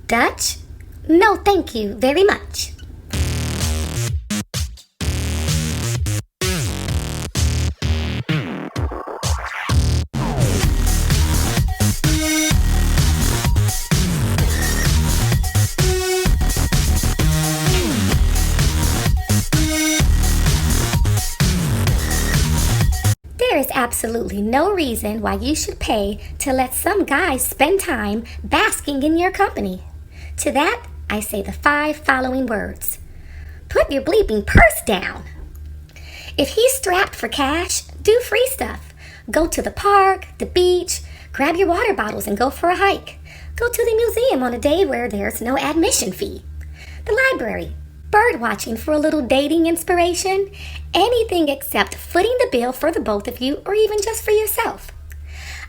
Dutch? No, thank you very much. There is absolutely no reason why you should pay to let some guy spend time basking in your company. To that, I say the 5 following words. Put your bleeping purse down. If he's strapped for cash, do free stuff. Go to the park, the beach, grab your water bottles and go for a hike. Go to the museum on a day where there's no admission fee. The library, bird watching for a little dating inspiration, anything except footing the bill for the both of you or even just for yourself.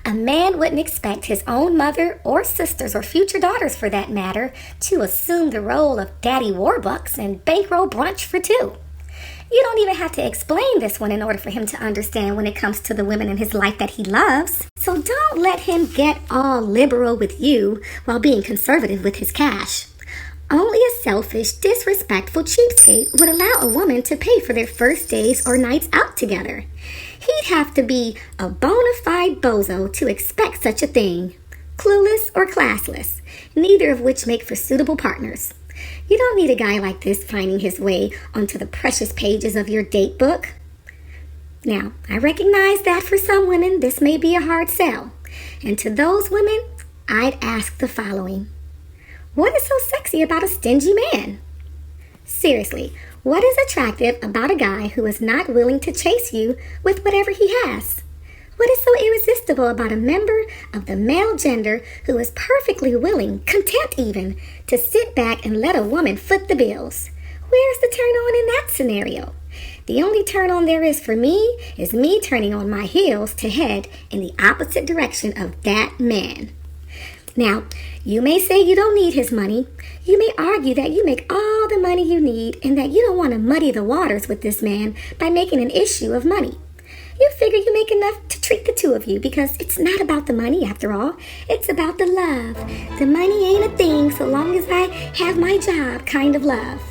A man wouldn't expect his own mother or sisters or future daughters for that matter to assume the role of Daddy Warbucks and bankroll brunch for 2. You don't even have to explain this one in order for him to understand when it comes to the women in his life that he loves. So don't let him get all liberal with you while being conservative with his cash. Only a selfish, disrespectful cheapskate would allow a woman to pay for their first days or nights out together. He'd have to be a bona fide bozo to expect such a thing. Clueless or classless, neither of which make for suitable partners. You don't need a guy like this finding his way onto the precious pages of your date book. Now, I recognize that for some women this may be a hard sell. And to those women, I'd ask the following. What is so sexy about a stingy man? Seriously, what is attractive about a guy who is not willing to chase you with whatever he has? What is so irresistible about a member of the male gender who is perfectly willing, content even, to sit back and let a woman foot the bills? Where's the turn on in that scenario? The only turn on there is for me is me turning on my heels to head in the opposite direction of that man. Now, you may say you don't need his money. You may argue that you make all the money you need and that you don't want to muddy the waters with this man by making an issue of money. You figure you make enough to treat the 2 of you because it's not about the money after all. It's about the love. The money ain't a thing so long as I have my job kind of love.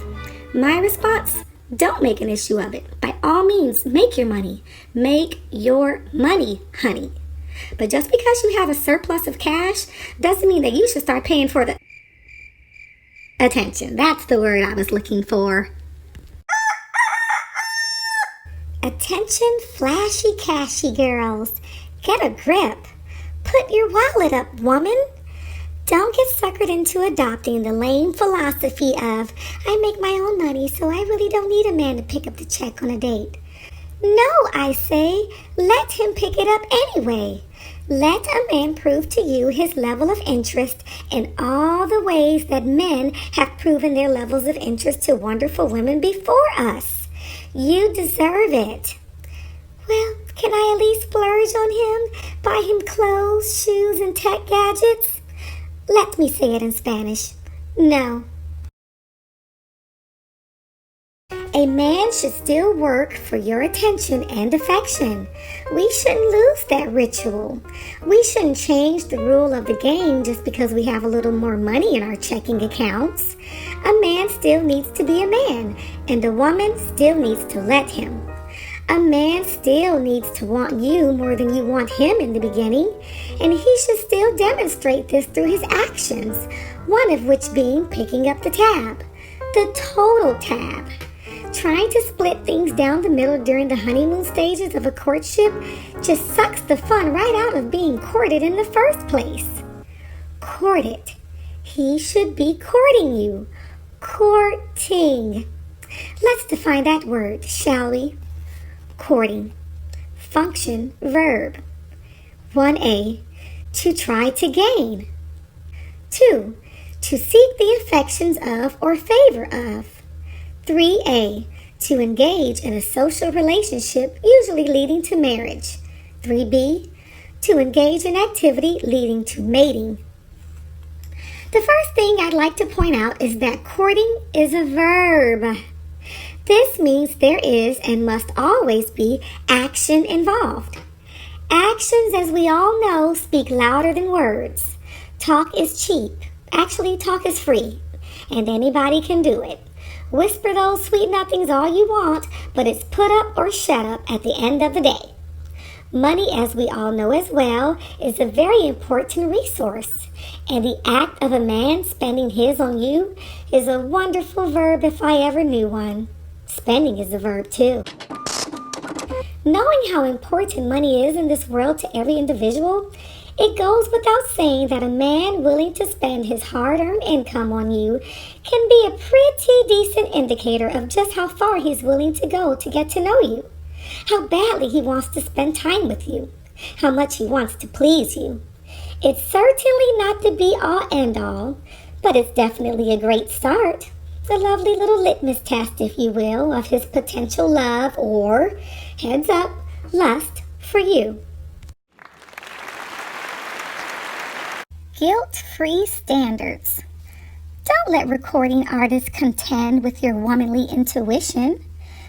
My response? Don't make an issue of it. By all means, make your money. Make your money, honey. But just because you have a surplus of cash doesn't mean that you should start paying for the attention. That's the word I was looking for. Attention, flashy, cashy girls. Get a grip. Put your wallet up, woman. Don't get suckered into adopting the lame philosophy of, I make my own money, so I really don't need a man to pick up the check on a date. No, I say, let him pick it up anyway. Let a man prove to you his level of interest in all the ways that men have proven their levels of interest to wonderful women before us. You deserve it. Well, can I at least splurge on him? Buy him clothes, shoes, and tech gadgets? Let me say it in Spanish. No. A man should still work for your attention and affection. We shouldn't lose that ritual. We shouldn't change the rule of the game just because we have a little more money in our checking accounts. A man still needs to be a man, and a woman still needs to let him. A man still needs to want you more than you want him in the beginning, and he should still demonstrate this through his actions, one of which being picking up the tab, the total tab. Trying to split things down the middle during the honeymoon stages of a courtship just sucks the fun right out of being courted in the first place. Courted. He should be courting you. Courting. Let's define that word, shall we? Courting. Function, verb. 1A. To try to gain. 2. To seek the affections of or favor of. 3A, to engage in a social relationship usually leading to marriage. 3B, to engage in activity leading to mating. The first thing I'd like to point out is that courting is a verb. This means there is and must always be action involved. Actions, as we all know, speak louder than words. Talk is cheap. Actually, talk is free, and anybody can do it. Whisper those sweet nothings all you want, but it's put up or shut up at the end of the day. Money, as we all know as well, is a very important resource, and the act of a man spending his on you is a wonderful verb if I ever knew one. Spending is a verb too. Knowing how important money is in this world to every individual, it goes without saying that a man willing to spend his hard-earned income on you can be a pretty decent indicator of just how far he's willing to go to get to know you, how badly he wants to spend time with you, how much he wants to please you. It's certainly not the be-all end-all, but it's definitely a great start, a lovely little litmus test, if you will, of his potential love or, heads up, lust for you. Guilt-free standards. Don't let recording artists contend with your womanly intuition.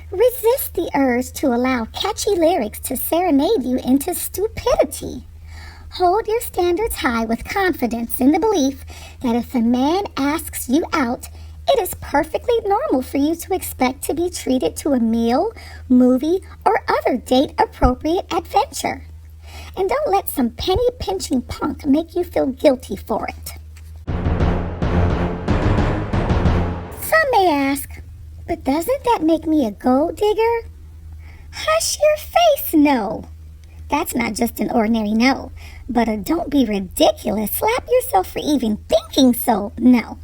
Resist the urge to allow catchy lyrics to serenade you into stupidity. Hold your standards high with confidence in the belief that if a man asks you out, it is perfectly normal for you to expect to be treated to a meal, movie, or other date-appropriate adventure. And don't let some penny-pinching punk make you feel guilty for it. Some may ask, but doesn't that make me a gold digger? Hush your face, no. That's not just an ordinary no, but a don't be ridiculous, slap yourself for even thinking so, no.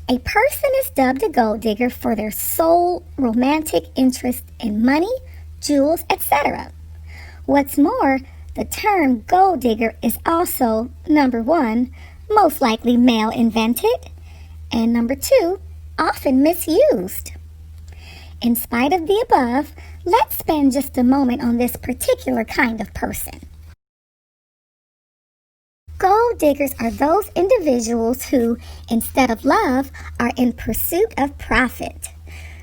A person is dubbed a gold digger for their sole romantic interest in money, jewels, etc. What's more, the term gold digger is also, number one, most likely male invented, and number two, often misused. In spite of the above, let's spend just a moment on this particular kind of person. Gold diggers are those individuals who, instead of love, are in pursuit of profit.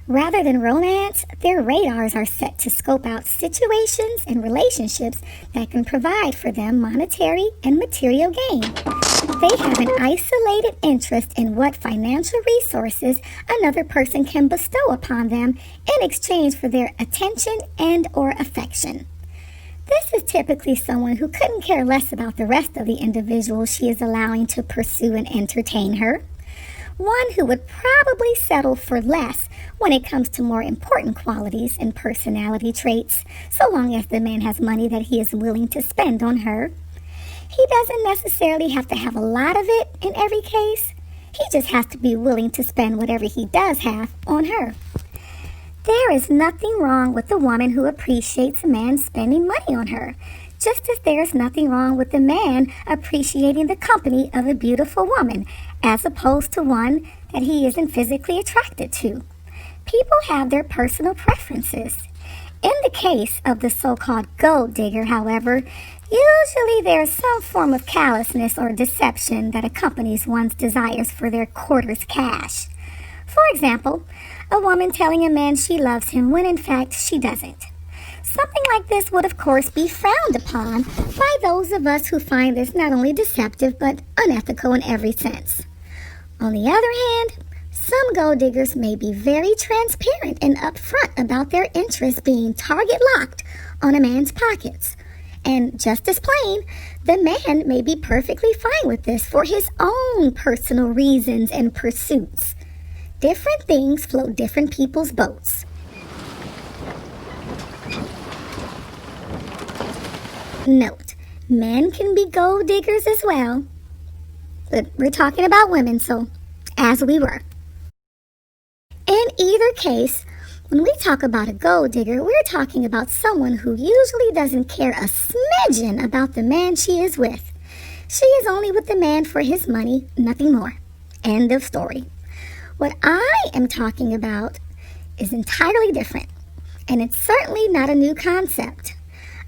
Rather than romance, their radars are set to scope out situations and relationships that can provide for them monetary and material gain. They have an isolated interest in what financial resources another person can bestow upon them in exchange for their attention and or affection. This is typically someone who couldn't care less about the rest of the individuals she is allowing to pursue and entertain her. One who would probably settle for less when it comes to more important qualities and personality traits, so long as the man has money that he is willing to spend on her. He doesn't necessarily have to have a lot of it in every case. He just has to be willing to spend whatever he does have on her. There is nothing wrong with the woman who appreciates a man spending money on her, just as there is nothing wrong with the man appreciating the company of a beautiful woman, as opposed to one that he isn't physically attracted to. People have their personal preferences. In the case of the so-called gold digger, however, usually there is some form of callousness or deception that accompanies one's desires for their quarter's cash. For example, a woman telling a man she loves him when in fact she doesn't. Something like this would of course be frowned upon by those of us who find this not only deceptive but unethical in every sense. On the other hand, some gold diggers may be very transparent and upfront about their interests being target locked on a man's pockets. And just as plain, the man may be perfectly fine with this for his own personal reasons and pursuits. Different things float different people's boats. Note, men can be gold diggers as well. But we're talking about women, so as we were. In either case, when we talk about a gold digger, we're talking about someone who usually doesn't care a smidgen about the man she is with. She is only with the man for his money, nothing more. End of story. What I am talking about is entirely different, and it's certainly not a new concept.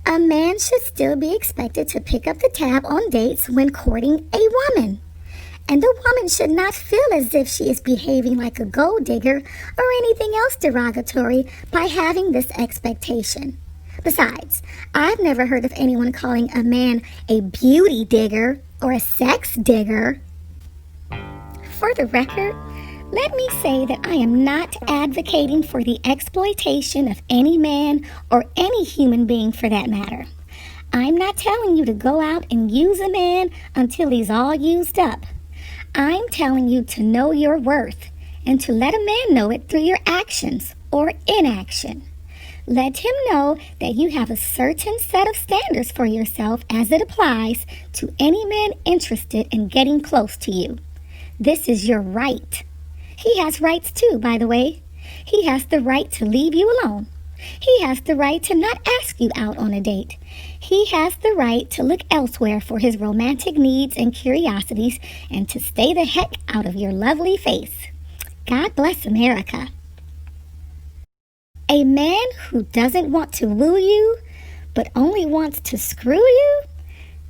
A man should still be expected to pick up the tab on dates when courting a woman. And a woman should not feel as if she is behaving like a gold digger or anything else derogatory by having this expectation. Besides, I've never heard of anyone calling a man a beauty digger or a sex digger. For the record, let me say that I am not advocating for the exploitation of any man or any human being for that matter. I'm not telling you to go out and use a man until he's all used up. I'm telling you to know your worth and to let a man know it through your actions or inaction. Let him know that you have a certain set of standards for yourself as it applies to any man interested in getting close to you. This is your right. He has rights too, by the way. He has the right to leave you alone. He has the right to not ask you out on a date. He has the right to look elsewhere for his romantic needs and curiosities and to stay the heck out of your lovely face. God bless America. A man who doesn't want to woo you, but only wants to screw you,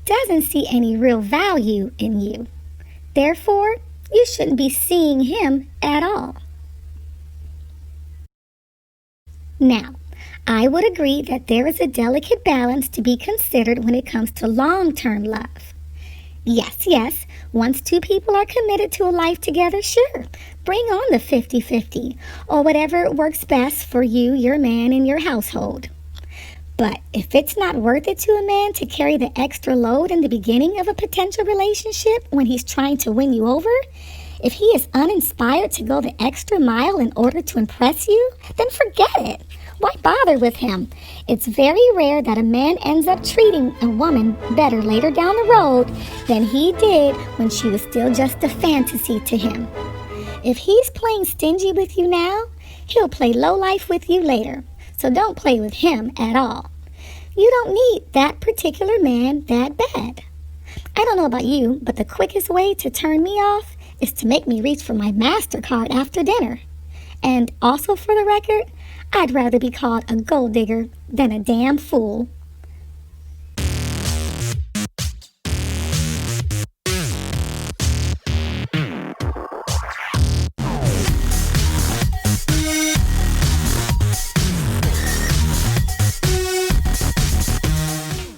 doesn't see any real value in you. Therefore, you shouldn't be seeing him at all. Now, I would agree that there is a delicate balance to be considered when it comes to long-term love. Yes, once two people are committed to a life together, sure, bring on the 50-50, or whatever works best for you, your man, and your household. But if it's not worth it to a man to carry the extra load in the beginning of a potential relationship when he's trying to win you over, if he is uninspired to go the extra mile in order to impress you, then forget it. Why bother with him? It's very rare that a man ends up treating a woman better later down the road than he did when she was still just a fantasy to him. If he's playing stingy with you now, he'll play lowlife with you later. So don't play with him at all. You don't need that particular man that bad. I don't know about you, but the quickest way to turn me off is to make me reach for my MasterCard after dinner. And also for the record, I'd rather be called a gold digger than a damn fool.